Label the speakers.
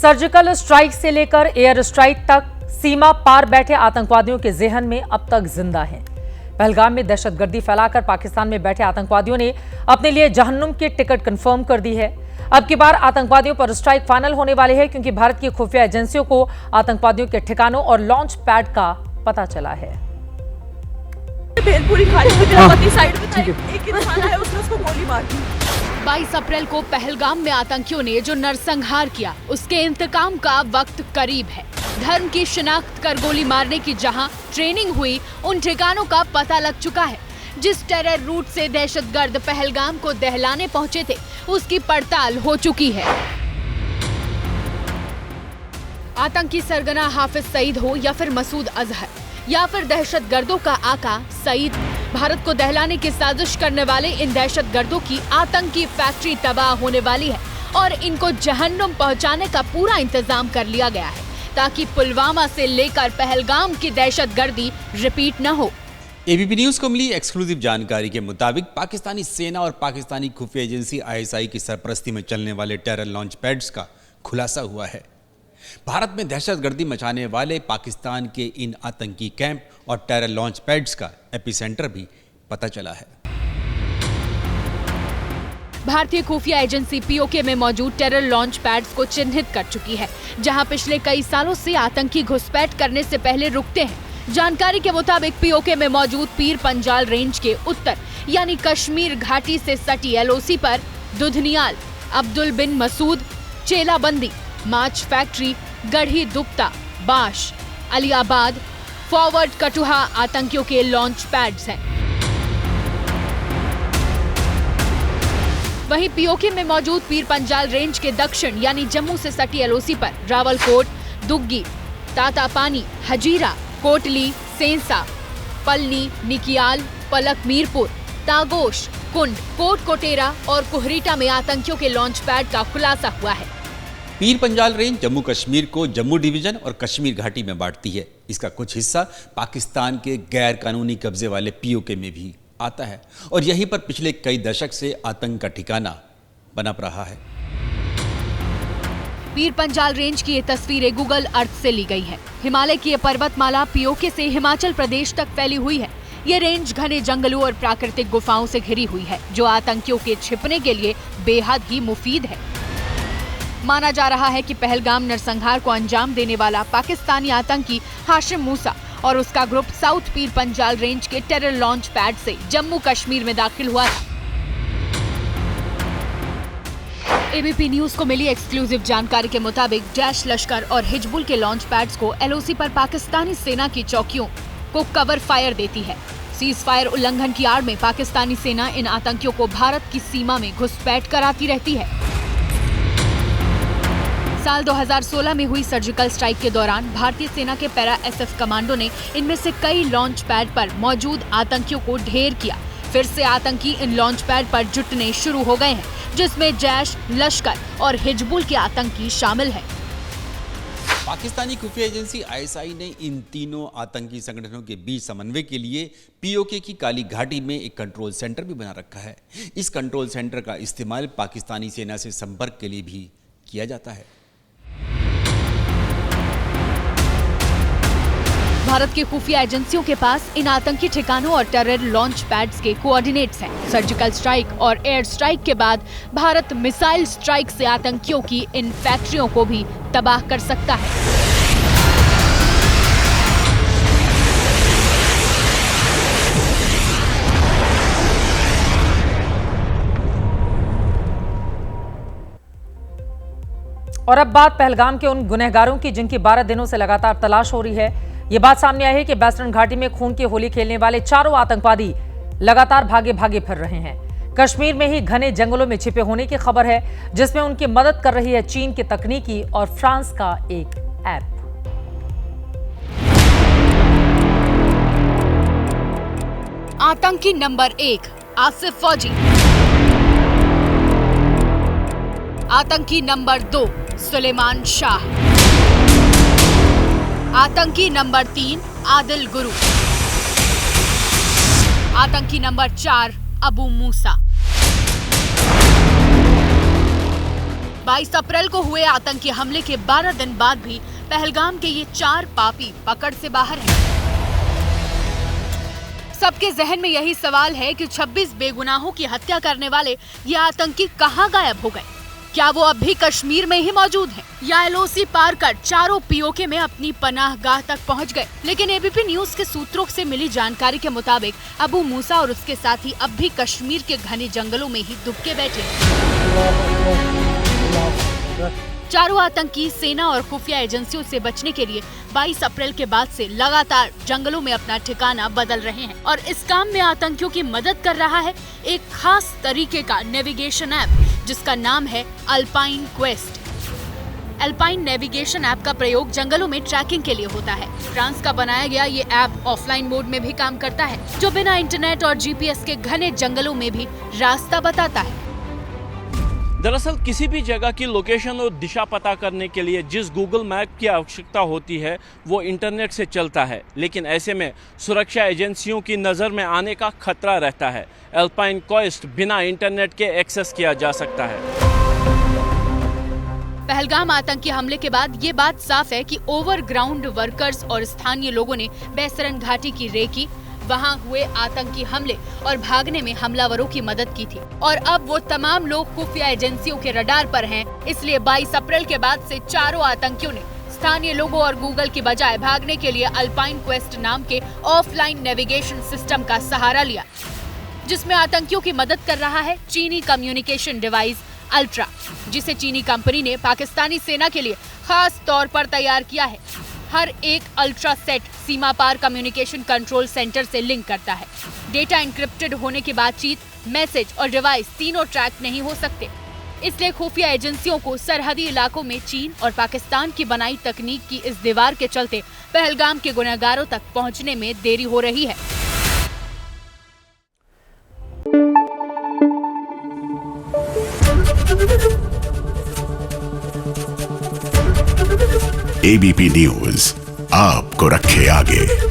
Speaker 1: Surgical strike से लेकर air strike तक सीमा पार बैठे आतंकवादियों के जेहन में अब तक जिंदा हैं। पहलगाम में दहशतगर्दी फैलाकर पाकिस्तान में बैठे आतंकवादियों ने अपने लिए जहन्नुम की टिकट कंफर्म कर दी है। अब की बार आतंकवादियों पर स्ट्राइक फाइनल होने वाली है, क्योंकि भारत की खुफिया एजेंसियों को आतंकवादियों के ठिकानों और लॉन्च पैड का पता चला है।
Speaker 2: भेलपुरी खाली गुजराती साइड में था, एक इंसान है उसने उसको गोली मार दी।
Speaker 3: 22 अप्रैल को पहलगाम में आतंकियों ने जो नरसंहार किया, उसके इंतकाम का वक्त करीब है। धर्म की शिनाख्त कर गोली मारने की जहां ट्रेनिंग हुई, उन ठिकानों का पता लग चुका है। जिस टेरर रूट से दहशतगर्द पहलगाम को दहलाने पहुंचे थे, उसकी पड़ताल हो चुकी है। आतंकी सरगना हाफिज सईद हो या फिर मसूद अजहर या फिर दहशतगर्दों का आका सईद, भारत को दहलाने की साजिश करने वाले इन दहशतगर्दों की आतंकी फैक्ट्री तबाह होने वाली है और इनको जहन्नुम पहुंचाने का पूरा इंतजाम कर लिया गया है, ताकि पुलवामा से लेकर पहलगाम की दहशतगर्दी रिपीट न हो।
Speaker 4: एबीपी न्यूज को मिली एक्सक्लूसिव जानकारी के मुताबिक पाकिस्तानी सेना और पाकिस्तानी खुफिया एजेंसी आईएसआई की सरपरस्ती में चलने वाले टेरर लॉन्च पैड्स का खुलासा हुआ है। भारत में दहशतगर्दी मचाने वाले पाकिस्तान के इन आतंकी कैंप और टेरर लॉन्च पैड्स का एपिसेंटर भी पता चला है।
Speaker 3: भारतीय खुफिया एजेंसी पीओके में मौजूद टेरर लॉन्च पैड्स को चिन्हित कर चुकी है, जहां पिछले कई सालों से आतंकी घुसपैठ करने से पहले रुकते हैं। जानकारी के मुताबिक पीओके में मौजूद पीर पंजाल रेंज के उत्तर यानी कश्मीर घाटी से सटी एलओसी पर दुधनियाल, अब्दुल बिन मसूद, चेलाबंदी, माच फैक्ट्री, गढ़ी दुप्ता, बाश, अलीआबाद, फॉरवर्ड कठुआ आतंकियों के लॉन्च पैड्स हैं। वहीं पीओके में मौजूद पीर पंजाल रेंज के दक्षिण यानी जम्मू से सटी एलओसी पर रावलकोट, दुग्गी, तातापानी, हजीरा, कोटली, सेंसा, पलनी, निकियाल, पलक मीरपुर, तागोश, कुंड, कोट कोटेरा और कुहरीटा में आतंकियों के लॉन्च पैड का खुलासा हुआ है।
Speaker 4: पीर पंजाल रेंज जम्मू कश्मीर को जम्मू डिवीजन और कश्मीर घाटी में बांटती है। इसका कुछ हिस्सा पाकिस्तान के गैर कानूनी कब्जे वाले पीओके में भी आता है और यहीं पर पिछले कई दशक से आतंक का ठिकाना बना रहा है।
Speaker 3: पीर पंजाल रेंज की ये तस्वीरें गूगल अर्थ से ली गई है। हिमालय की ये पर्वतमाला पीओके से हिमाचल प्रदेश तक फैली हुई है। ये रेंज घने जंगलों और प्राकृतिक गुफाओं से घिरी हुई है, जो आतंकियों के छिपने के लिए बेहद ही मुफीद है। माना जा रहा है कि पहलगाम नरसंहार को अंजाम देने वाला पाकिस्तानी आतंकी हाशिम मूसा और उसका group south Pir Panjal range के टेरर लॉन्च पैड से जम्मू कश्मीर में दाखिल हुआ था। एबीपी न्यूज को मिली एक्सक्लूसिव जानकारी के मुताबिक जैश लश्कर और हिजबुल के लॉन्च पैड्स को एलओसी पर पाकिस्तानी सेना की चौकियों को कवर फायर देती है। सीज फायर उल्लंघन की आड़ में पाकिस्तानी सेना इन आतंकियों को भारत की सीमा में घुसपैठ कराती रहती है। साल 2016 में हुई सर्जिकल स्ट्राइक के दौरान भारतीय सेना के पैरा एसएफ कमांडो ने इनमें से कई लॉन्च पैड पर मौजूद आतंकियों को ढेर किया। फिर से आतंकी इन लॉन्च पैड पर जुटने शुरू हो गए हैं, जिसमें जैश, लश्कर और हिजबुल के आतंकी शामिल हैं।
Speaker 4: पाकिस्तानी खुफिया एजेंसी आईएसआई ने इन तीनों आतंकी संगठनों के बीच समन्वय के लिए पीओके की काली घाटी में एक कंट्रोल सेंटर भी बना रखा है। इस कंट्रोल सेंटर का इस्तेमाल पाकिस्तानी सेना से संपर्क के लिए भी किया जाता है।
Speaker 3: भारत की खुफिया एजेंसियों के पास इन आतंकी ठिकानों और टेरर लॉन्च पैड्स के कोऑर्डिनेट्स हैं। सर्जिकल स्ट्राइक और एयर स्ट्राइक के बाद भारत मिसाइल स्ट्राइक से आतंकियों की इन फैक्ट्रियों को भी तबाह कर सकता है।
Speaker 1: और अब बात पहलगाम के उन गुनहगारों की, जिनकी 12 दिनों से लगातार तलाश हो रही है। ये बात सामने आई है कि वेस्टर्न घाटी में खून की होली खेलने वाले चारों आतंकवादी लगातार भागे भागे फिर रहे हैं। कश्मीर में ही घने जंगलों में छिपे होने की खबर है, जिसमें उनकी मदद कर रही है चीन की तकनीकी और फ्रांस का एक ऐप।
Speaker 3: आतंकी नंबर 1 आसिफ फौजी, आतंकी नंबर 2 सुलेमान शाह, आतंकी नंबर 3 आदिल गुरु, आतंकी नंबर 4 अबू मूसा। 22 अप्रैल को हुए आतंकी हमले के 12 दिन बाद भी पहलगाम के ये 4 पापी पकड़ से बाहर हैं। सबके जहन में यही सवाल है कि 26 बेगुनाहों की हत्या करने वाले ये आतंकी कहां गायब हो गए? क्या वो अब भी कश्मीर में ही मौजूद हैं? या एलओसी पार कर चारों पीओके में अपनी पनाहगाह तक पहुंच गए? लेकिन एबीपी न्यूज के सूत्रों से मिली जानकारी के मुताबिक अबू मूसा और उसके साथी अब भी कश्मीर के घने जंगलों में ही दुबके बैठे हैं। चारों आतंकी सेना और खुफिया एजेंसियों से बचने के लिए 22 अप्रैल के बाद से लगातार जंगलों में अपना ठिकाना बदल रहे हैं और इस काम में आतंकियों की मदद कर रहा है एक खास तरीके का नेविगेशन ऐप जिसका नाम है alpine quest. Alpine navigation app का प्रयोग जंगलों में ट्रैकिंग के लिए होता है। फ्रांस का बनाया गया ये ऐप ऑफलाइन मोड में भी काम करता है, जो बिना इंटरनेट और जीपीएस के घने जंगलों में भी रास्ता बताता है।
Speaker 5: दरअसल किसी भी जगह की लोकेशन और दिशा पता करने के लिए जिस गूगल मैप की आवश्यकता होती है वो इंटरनेट से चलता है, लेकिन ऐसे में सुरक्षा एजेंसियों की नज़र में आने का खतरा रहता है। अल्पाइन क्वेस्ट बिना इंटरनेट के एक्सेस किया जा सकता है।
Speaker 3: पहलगाम आतंकी हमले के बाद ये बात साफ है कि ओवरग्राउंड वर्कर्स और स्थानीय लोगों ने बेसरन घाटी की रेकी, वहां हुए आतंकी हमले और भागने में हमलावरों की मदद की थी और अब वो तमाम लोग खुफिया एजेंसियों के रडार पर हैं। इसलिए 22 अप्रैल के बाद से चारों आतंकियों ने स्थानीय लोगों और गूगल की बजाय भागने के लिए अल्पाइन क्वेस्ट नाम के ऑफलाइन नेविगेशन सिस्टम का सहारा लिया, जिसमें आतंकियों की मदद कर रहा है चीनी कम्युनिकेशन डिवाइस अल्ट्रा, जिसे चीनी कंपनी ने पाकिस्तानी सेना के लिए खास तौर पर तैयार किया है। हर एक अल्ट्रा सेट सीमा पार कम्युनिकेशन कंट्रोल सेंटर से लिंक करता है। डेटा एन्क्रिप्टेड होने की बातचीत, मैसेज और डिवाइस तीनों ट्रैक नहीं हो सकते। इसलिए खुफिया एजेंसियों को सरहदी इलाकों में चीन और पाकिस्तान की बनाई तकनीक की इस दीवार के चलते पहलगाम के गुनहगारों तक पहुंचने में देरी हो रही है।
Speaker 6: एबीपी न्यूज आपको रखे आगे।